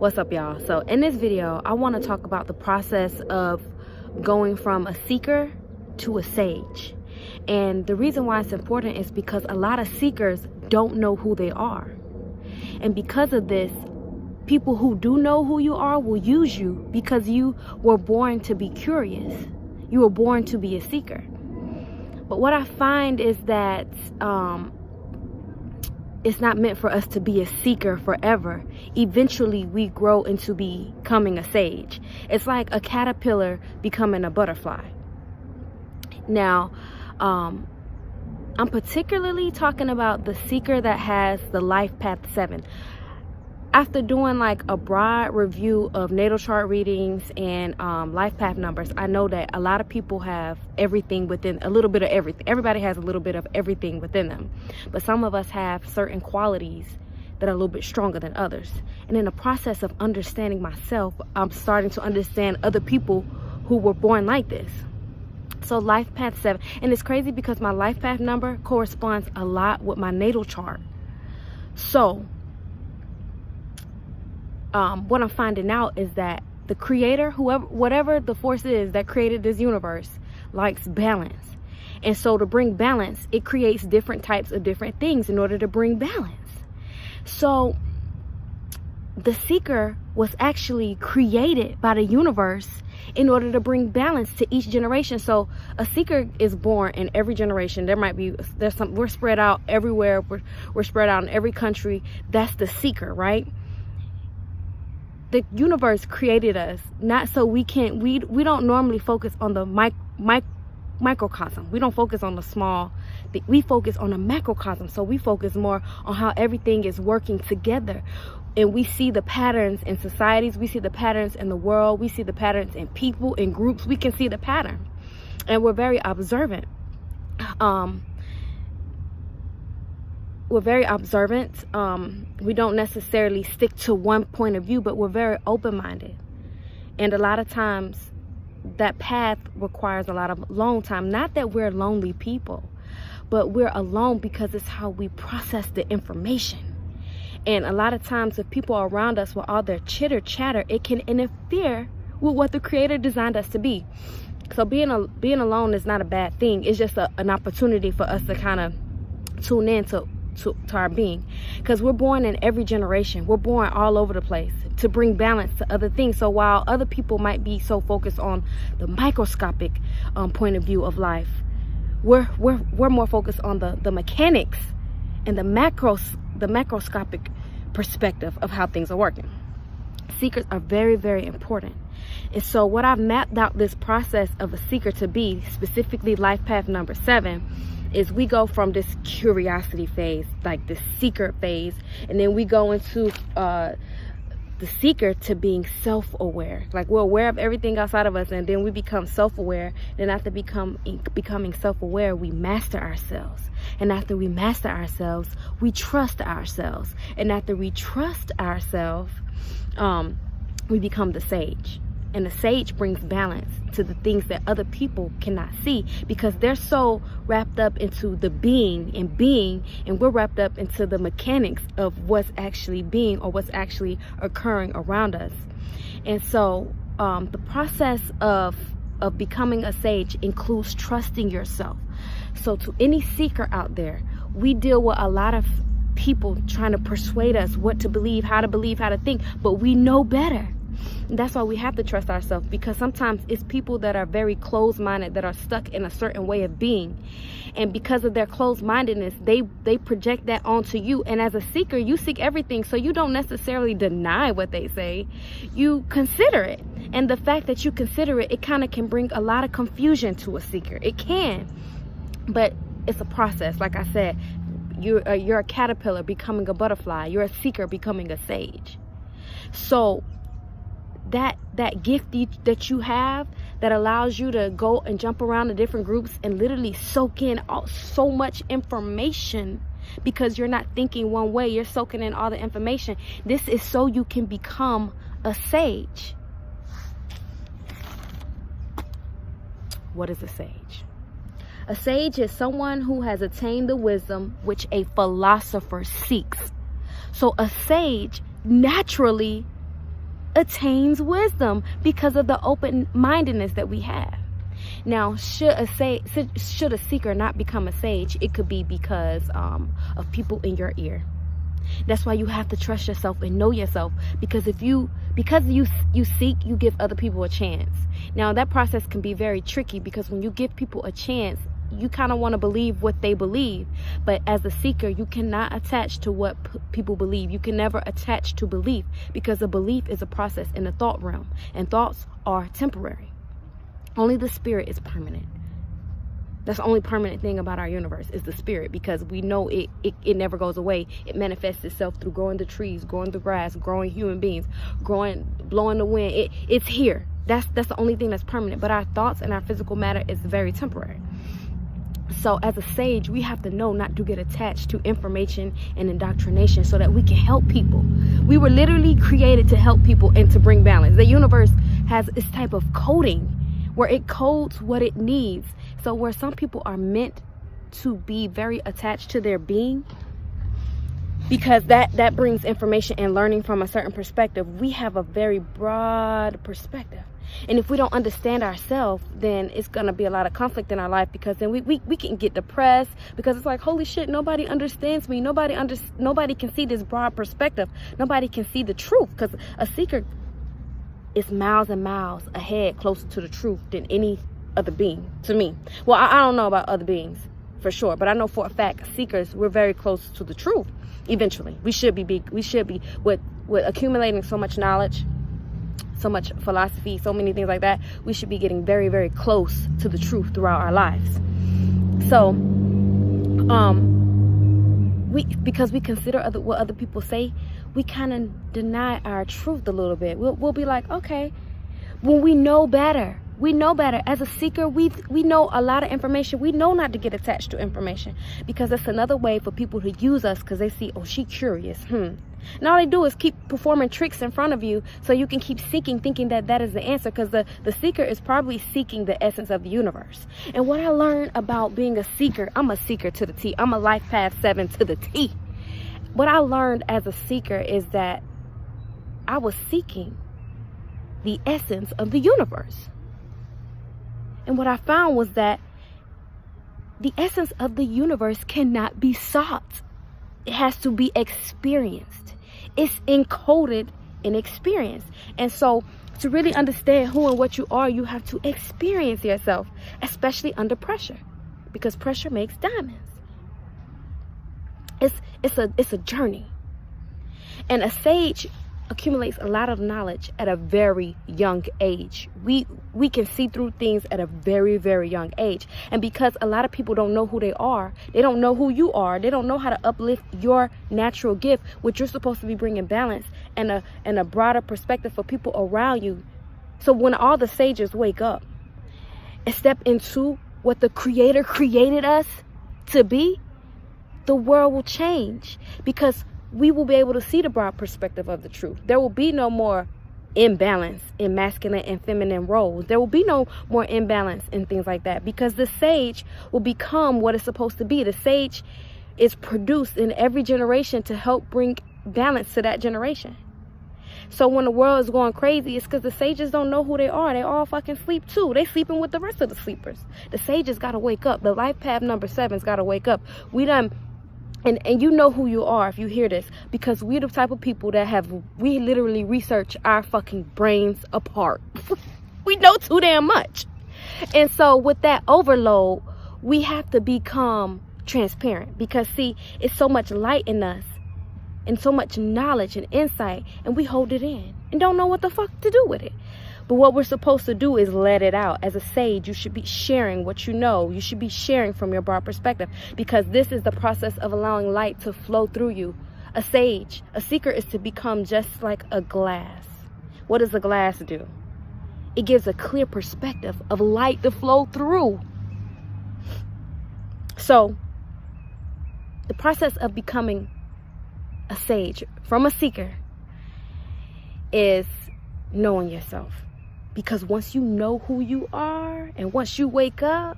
What's up, y'all? So in this video I want to talk about the process of going from a seeker to a sage. And the reason why it's important is because a lot of seekers don't know who they are, and because of this, people who do know who you are will use you because you were born to be curious. You were born to be a seeker. But what I find is that it's not meant for us to be a seeker forever. Eventually we grow into becoming a sage. It's like a caterpillar becoming a butterfly. Now, I'm particularly talking about the seeker that has the life path 7. After doing like a broad review of natal chart readings and life path numbers, I know that a lot of people have everything within, a little bit of everything. Everybody has a little bit of everything within them. But some of us have certain qualities that are a little bit stronger than others. And in the process of understanding myself, I'm starting to understand other people who were born like this. So life path 7, and it's crazy because my life path number corresponds a lot with my natal chart. So what I'm finding out is that the creator, whatever the force is that created this universe, likes balance. And so to bring balance, it creates different types of different things in order to bring balance. So the seeker was actually created by the universe in order to bring balance to each generation. So a seeker is born in every generation. We're spread out everywhere. We're spread out in every country. That's the seeker, right? The universe created us not so we don't normally focus on the microcosm. We don't focus on the small. We focus on the macrocosm. So we focus more on how everything is working together. And we see the patterns in societies. We see the patterns in the world. We see the patterns in people, in groups. We can see the pattern. And we're very observant. We're very observant. We don't necessarily stick to one point of view, but we're very open-minded. And a lot of times that path requires a lot of alone time. Not that we're lonely people, but we're alone because it's how we process the information. And a lot of times if people are around us with all their chitter chatter, it can interfere with what the creator designed us to be. So being alone is not a bad thing. It's just an opportunity for us to kind of tune in to our being, because we're born in every generation. We're born all over the place to bring balance to other things. So while other people might be so focused on the microscopic point of view of life, we're more focused on the mechanics and the macroscopic perspective of how things are working. Seekers are very, very important. And so what I've mapped out this process of a seeker to be, specifically life path number 7, is we go from this curiosity phase, like the seeker phase, and then we go into the seeker to being self-aware. Like we're aware of everything outside of us, and then we become self-aware. Then after becoming self-aware, we master ourselves. And after we master ourselves, we trust ourselves. And after we trust ourselves, we become the sage. And the sage brings balance to the things that other people cannot see, because they're so wrapped up into the being, and we're wrapped up into the mechanics of what's actually being or what's actually occurring around us. And so the process of becoming a sage includes trusting yourself. So to any seeker out there, we deal with a lot of people trying to persuade us what to believe, how to think, but we know better. And that's why we have to trust ourselves, because sometimes it's people that are very closed-minded, that are stuck in a certain way of being, and because of their closed-mindedness, they project that onto you. And as a seeker, you seek everything, so you don't necessarily deny what they say, you consider it. And the fact that you consider it, it kind of can bring a lot of confusion to a seeker. It can, but it's a process. Like I said, you're a caterpillar becoming a butterfly. You're a seeker becoming a sage. So that gift that you have that allows you to go and jump around to different groups and literally soak in so much information, because you're not thinking one way, you're soaking in all the information. This is so you can become a sage. What is a sage? A sage is someone who has attained the wisdom which a philosopher seeks. So a sage naturally attains wisdom because of the open-mindedness that we have. Now, should a seeker not become a sage, it could be because of people in your ear. That's why you have to trust yourself and know yourself, because you seek, you give other people a chance. Now, that process can be very tricky, because when you give people a chance, you kind of want to believe what they believe. But as a seeker, you cannot attach to what people believe. You can never attach to belief, because a belief is a process in the thought realm, and thoughts are temporary. Only the spirit is permanent. That's the only permanent thing about our universe, is the spirit, because we know it never goes away. It manifests itself through growing the trees, growing the grass, growing human beings, blowing the wind. It's here. That's the only thing that's permanent. But our thoughts and our physical matter is very temporary. So as a sage, we have to know not to get attached to information and indoctrination, so that we can help people. We were literally created to help people and to bring balance. The universe has this type of coding where it codes what it needs. So where some people are meant to be very attached to their being, because that brings information and learning from a certain perspective, we have a very broad perspective. And if we don't understand ourselves, then it's going to be a lot of conflict in our life, because then we can get depressed, because it's like, holy shit, nobody understands me. Nobody can see this broad perspective. Nobody can see the truth, because a seeker is miles and miles ahead, closer to the truth than any other being, to me. Well, I don't know about other beings for sure, but I know for a fact, seekers, we're very close to the truth. Eventually, we should be with accumulating so much knowledge, so much philosophy, so many things like that. We should be getting very, very close to the truth throughout our lives. So, because we consider what other people say, we kind of deny our truth a little bit. We'll be like, okay, when we know better. We know better. As a seeker, we know a lot of information. We know not to get attached to information, because that's another way for people to use us, because they see, oh, she curious. And all they do is keep performing tricks in front of you, so you can keep seeking, thinking that is the answer, because the seeker is probably seeking the essence of the universe. And what I learned about being a seeker, I'm a seeker to the T. I'm a life path 7 to the T. What I learned as a seeker is that I was seeking the essence of the universe. And what I found was that the essence of the universe cannot be sought. It has to be experienced. It's encoded in experience. And so to really understand who and what you are, you have to experience yourself, especially under pressure, because pressure makes diamonds. It's a journey. And a sage accumulates a lot of knowledge at a very young age. We can see through things at a very, very young age. And because a lot of people don't know who they are, they don't know who you are, they don't know how to uplift your natural gift, which you're supposed to be bringing balance and a broader perspective for people around you. So when all the sages wake up and step into what the Creator created us to be, the world will change, because we will be able to see the broad perspective of the truth. There will be no more imbalance in masculine and feminine roles. There will be no more imbalance in things like that, because the sage will become what it's supposed to be. The sage is produced in every generation to help bring balance to that generation. So when the world is going crazy, it's because the sages don't know who they are. They all fucking sleep too. They sleeping with the rest of the sleepers. The sages got to wake up. The life path number 7's got to wake up. And you know who you are if you hear this, because we're the type of people that we literally research our fucking brains apart. We know too damn much. And so with that overload, we have to become transparent, because see, it's so much light in us and so much knowledge and insight, and we hold it in and don't know what the fuck to do with it. But what we're supposed to do is let it out. As a sage, you should be sharing what you know. You should be sharing from your broad perspective, because this is the process of allowing light to flow through you. A sage, a seeker, is to become just like a glass. What does a glass do? It gives a clear perspective of light to flow through. So the process of becoming a sage from a seeker is knowing yourself. Because once you know who you are, and once you wake up,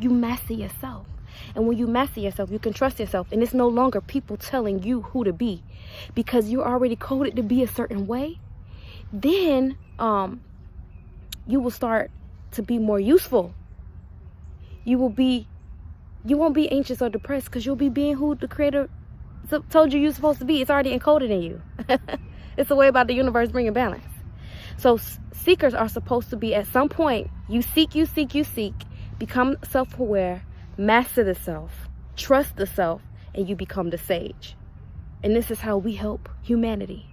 you master yourself. And when you master yourself, you can trust yourself. And it's no longer people telling you who to be, because you're already coded to be a certain way. then you will start to be more useful. You won't be anxious or depressed, because you'll be being who the Creator told you you're supposed to be. It's already encoded in you. It's a way about the universe bringing balance. So seekers are supposed to be, at some point, you seek, become self-aware, master the self, trust the self, and you become the sage. And this is how we help humanity.